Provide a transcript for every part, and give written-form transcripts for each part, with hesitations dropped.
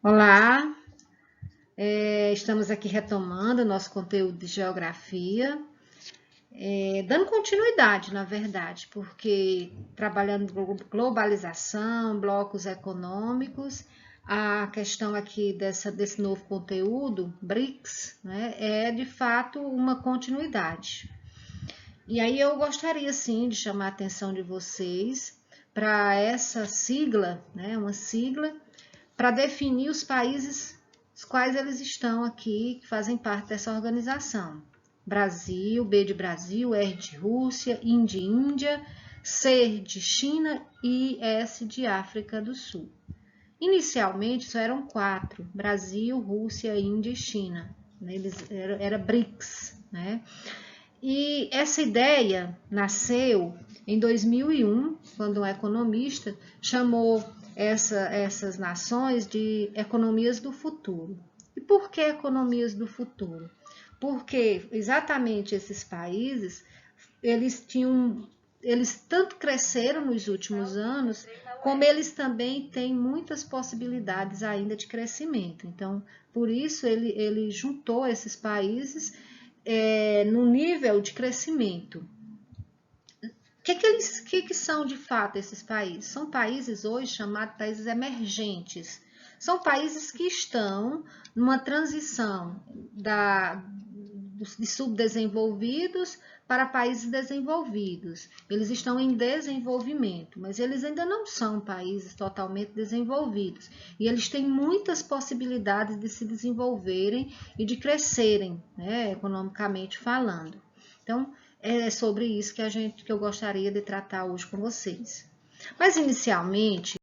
Olá, estamos aqui retomando o nosso conteúdo de geografia, dando continuidade, na verdade, porque trabalhando globalização, blocos econômicos, a questão aqui desse novo conteúdo, BRICS, né, é de fato uma continuidade. E aí eu gostaria sim de chamar a atenção de vocês para essa sigla, né, uma sigla para definir os países os quais eles estão aqui, que fazem parte dessa organização. Brasil, B de Brasil, R de Rússia, Índia, C de China e S de África do Sul. Inicialmente só eram 4, Brasil, Rússia, Índia e China. Era BRICS, né? E essa ideia nasceu em 2001, quando um economista chamou essas nações de economias do futuro. E por que economias do futuro? Porque exatamente esses países, eles tanto cresceram nos últimos anos, como eles também têm muitas possibilidades ainda de crescimento. Então, por isso ele juntou esses países no nível de crescimento. Que são de fato esses países? São países hoje chamados países emergentes. São países que estão numa transição de subdesenvolvidos para países desenvolvidos. Eles estão em desenvolvimento, mas eles ainda não são países totalmente desenvolvidos. E eles têm muitas possibilidades de se desenvolverem e de crescerem, né, economicamente falando. Então, é sobre isso que eu gostaria de tratar hoje com vocês. Mas, inicialmente,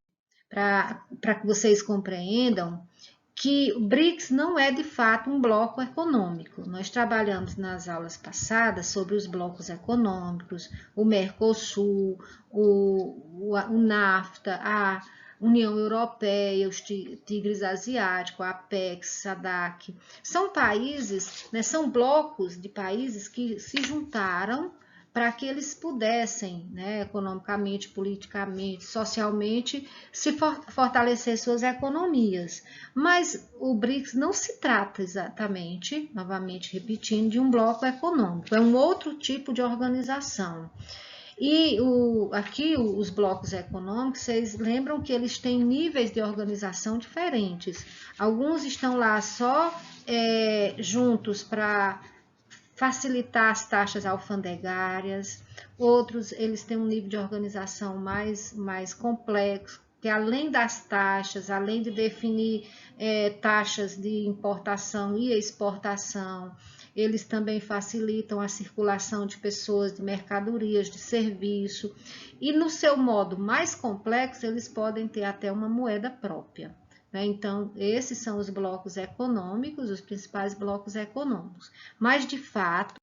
para que vocês compreendam que o BRICS não é de fato um bloco econômico. Nós trabalhamos nas aulas passadas sobre os blocos econômicos, o Mercosul, o NAFTA, a União Europeia, os tigres asiáticos, a APEC, SADC. São países, né, são blocos de países que se juntaram para que eles pudessem, né, economicamente, politicamente, socialmente, se fortalecer suas economias. Mas o BRICS não se trata exatamente, novamente repetindo, de um bloco econômico, é um outro tipo de organização. E aqui os blocos econômicos, vocês lembram que eles têm níveis de organização diferentes. Alguns estão lá só juntos para facilitar as taxas alfandegárias, outros eles têm um nível de organização mais complexo, que além das taxas, além de definir taxas de importação e exportação, eles também facilitam a circulação de pessoas, de mercadorias, de serviço, e no seu modo mais complexo, eles podem ter até uma moeda própria. Então, esses são os blocos econômicos, os principais blocos econômicos. Mas, de fato,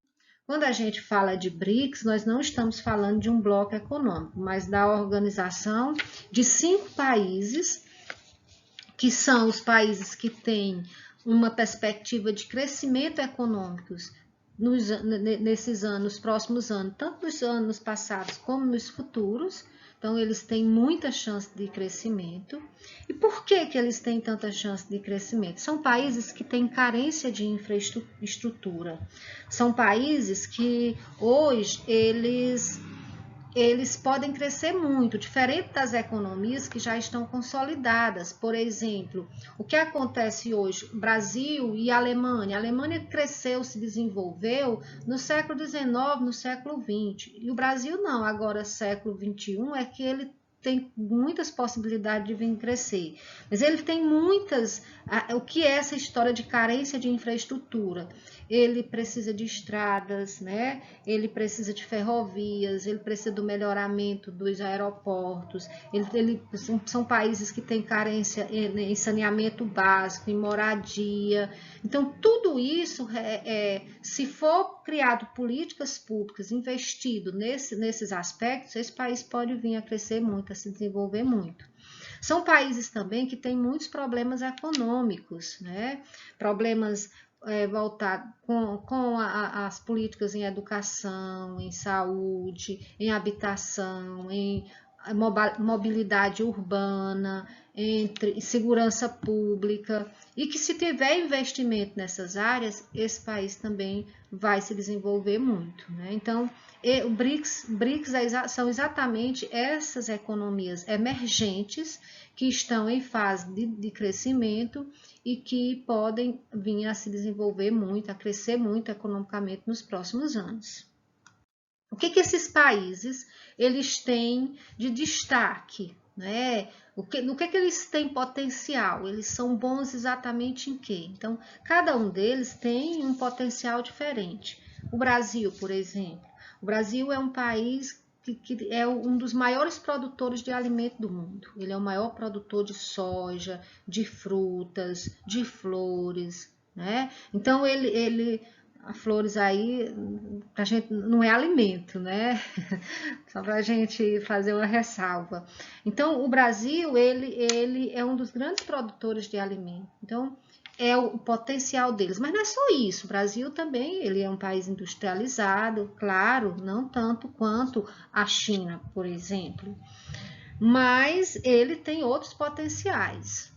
quando a gente fala de BRICS, nós não estamos falando de um bloco econômico, mas da organização de 5 países, que são os países que têm uma perspectiva de crescimento econômico nesses anos, próximos anos, tanto nos anos passados como nos futuros. Então, eles têm muita chance de crescimento. E por que eles têm tanta chance de crescimento? São países que têm carência de infraestrutura. São países que hoje eles podem crescer muito, diferente das economias que já estão consolidadas. Por exemplo, o que acontece hoje? Brasil e Alemanha. A Alemanha cresceu, se desenvolveu no século XIX, no século XX. E o Brasil não, agora século XXI, é que ele tem muitas possibilidades de vir crescer. Mas ele tem muitas... O que é essa história de carência de infraestrutura? Ele precisa de estradas, né? Ele precisa de ferrovias, ele precisa do melhoramento dos aeroportos, são países que têm carência em saneamento básico, em moradia. Então, tudo isso, se for criado políticas públicas, investido nesses aspectos, esse país pode vir a crescer muito, a se desenvolver muito. São países também que têm muitos problemas econômicos, né? Problemas voltados com as políticas em educação, em saúde, em habitação, em mobilidade urbana, entre segurança pública, e que se tiver investimento nessas áreas, esse país também vai se desenvolver muito, né? Então, o BRICS são exatamente essas economias emergentes que estão em fase de crescimento e que podem vir a se desenvolver muito, a crescer muito economicamente nos próximos anos. O que esses países eles têm de destaque, né? No que eles têm potencial? Eles são bons exatamente em quê? Então, cada um deles tem um potencial diferente. O Brasil, por exemplo. O Brasil é um país que é um dos maiores produtores de alimento do mundo. Ele é o maior produtor de soja, de frutas, de flores, né? Então, a flores aí, pra gente, não é alimento, né? Só para a gente fazer uma ressalva. Então, o Brasil, ele é um dos grandes produtores de alimento. Então, é o potencial deles. Mas não é só isso. O Brasil também, ele é um país industrializado, claro, não tanto quanto a China, por exemplo. Mas ele tem outros potenciais.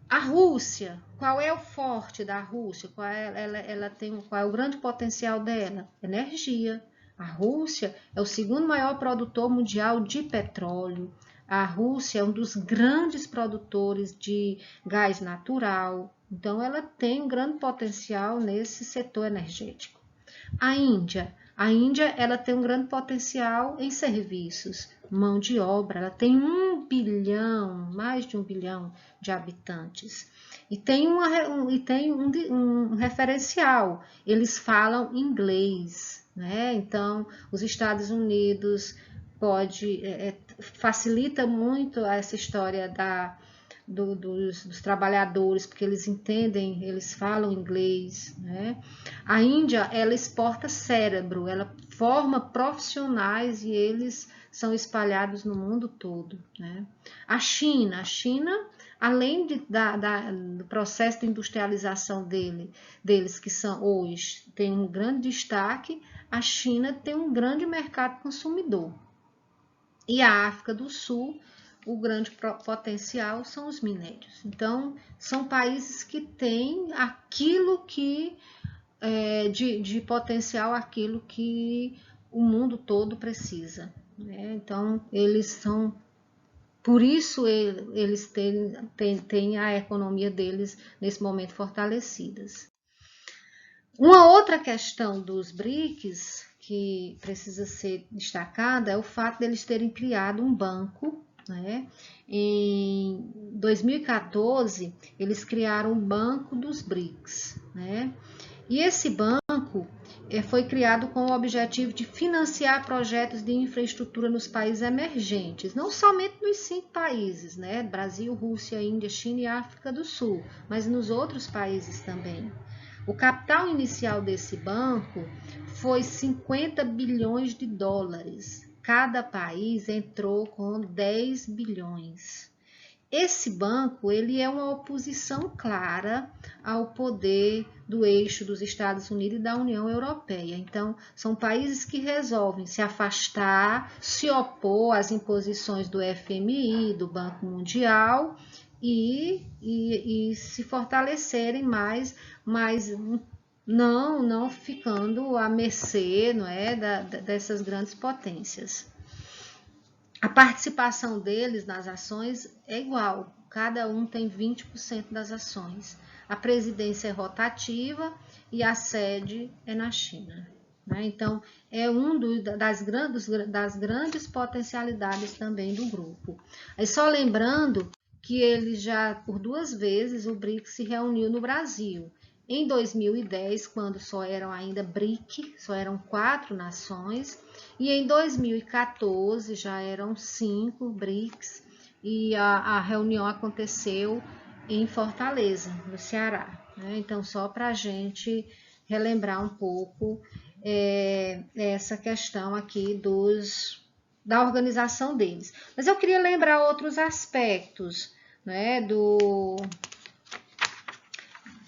A Rússia, qual é o forte da Rússia? Qual é o grande potencial dela? Energia. A Rússia é o segundo maior produtor mundial de petróleo. A Rússia é um dos grandes produtores de gás natural. Então, ela tem um grande potencial nesse setor energético. A Índia ela tem um grande potencial em serviços, mão de obra, ela tem 1 bilhão, mais de 1 bilhão de habitantes. E tem um referencial, eles falam inglês, né? Então, os Estados Unidos facilita muito essa história dos trabalhadores, porque eles entendem, eles falam inglês, né? A Índia, ela exporta cérebro, ela forma profissionais e eles são espalhados no mundo todo, né? A China, além do processo de industrialização deles, que são hoje, tem um grande destaque, a China tem um grande mercado consumidor. E a África do Sul, o grande potencial são os minérios. Então, são países que têm aquilo que, de potencial, aquilo que o mundo todo precisa, né? Então, por isso eles têm a economia deles nesse momento fortalecidas. Uma outra questão dos BRICS que precisa ser destacada é o fato deles terem criado um banco, né? Em 2014, eles criaram o Banco dos BRICS, né? E esse banco foi criado com o objetivo de financiar projetos de infraestrutura nos países emergentes, não somente nos 5 países, né? Brasil, Rússia, Índia, China e África do Sul, mas nos outros países também. O capital inicial desse banco foi 50 bilhões de dólares. Cada país entrou com 10 bilhões. Esse banco ele é uma oposição clara ao poder do eixo dos Estados Unidos e da União Europeia. Então, são países que resolvem se afastar, se opor às imposições do FMI, do Banco Mundial e se fortalecerem mais, mas não ficando à mercê, não é, dessas grandes potências. A participação deles nas ações é igual, cada um tem 20% das ações. A presidência é rotativa e a sede é na China, né? Então, é das grandes potencialidades também do grupo. Aí, só lembrando que ele já, por 2 vezes, o BRICS se reuniu no Brasil. Em 2010, quando só eram ainda BRIC, só eram 4 nações, e em 2014 já eram 5 BRICS, e a reunião aconteceu em Fortaleza, no Ceará, né? Então, só para a gente relembrar um pouco essa questão aqui da organização deles. Mas eu queria lembrar outros aspectos, né,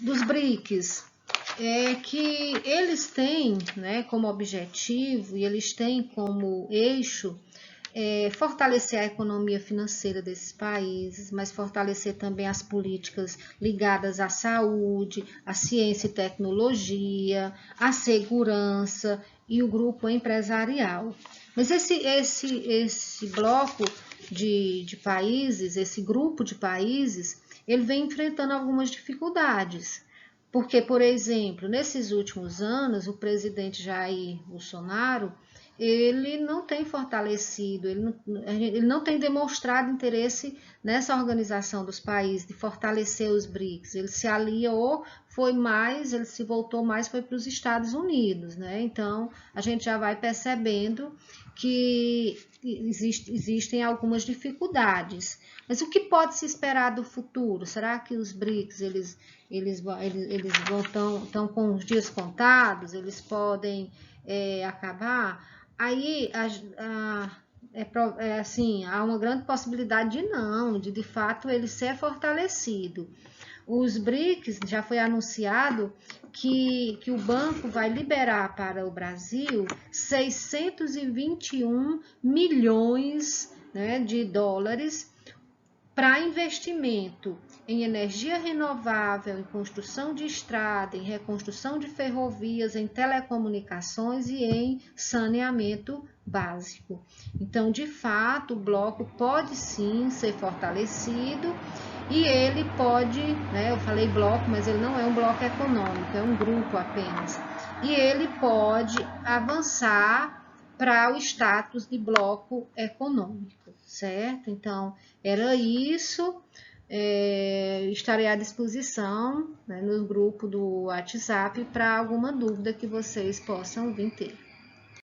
dos BRICS, que eles têm, né, como objetivo e eles têm como eixo fortalecer a economia financeira desses países, mas fortalecer também as políticas ligadas à saúde, à ciência e tecnologia, à segurança e o grupo empresarial. Mas esse bloco de países, esse grupo de países, ele vem enfrentando algumas dificuldades. Porque, por exemplo, nesses últimos anos, o Jair Bolsonaro, ele não tem fortalecido, ele não tem demonstrado interesse nessa organização dos países, de fortalecer os BRICS. Ele se alia ou ele se voltou mais foi para os Estados Unidos, né? Então, a gente já vai percebendo que existem algumas dificuldades. Mas o que pode se esperar do futuro? Será que os BRICS, eles estão com os dias contados? Eles podem acabar? Aí, assim, há uma grande possibilidade de fato, ele ser fortalecido. Os BRICS, já foi anunciado que o banco vai liberar para o Brasil 621 milhões, né, de dólares para investimento em energia renovável, em construção de estrada, em reconstrução de ferrovias, em telecomunicações e em saneamento básico. Então, de fato, o bloco pode sim ser fortalecido e ele pode, né, eu falei bloco, mas ele não é um bloco econômico, é um grupo apenas. E ele pode avançar para o status de bloco econômico, certo? Então, era isso. Estarei à disposição, né, no grupo do WhatsApp para alguma dúvida que vocês possam vir ter.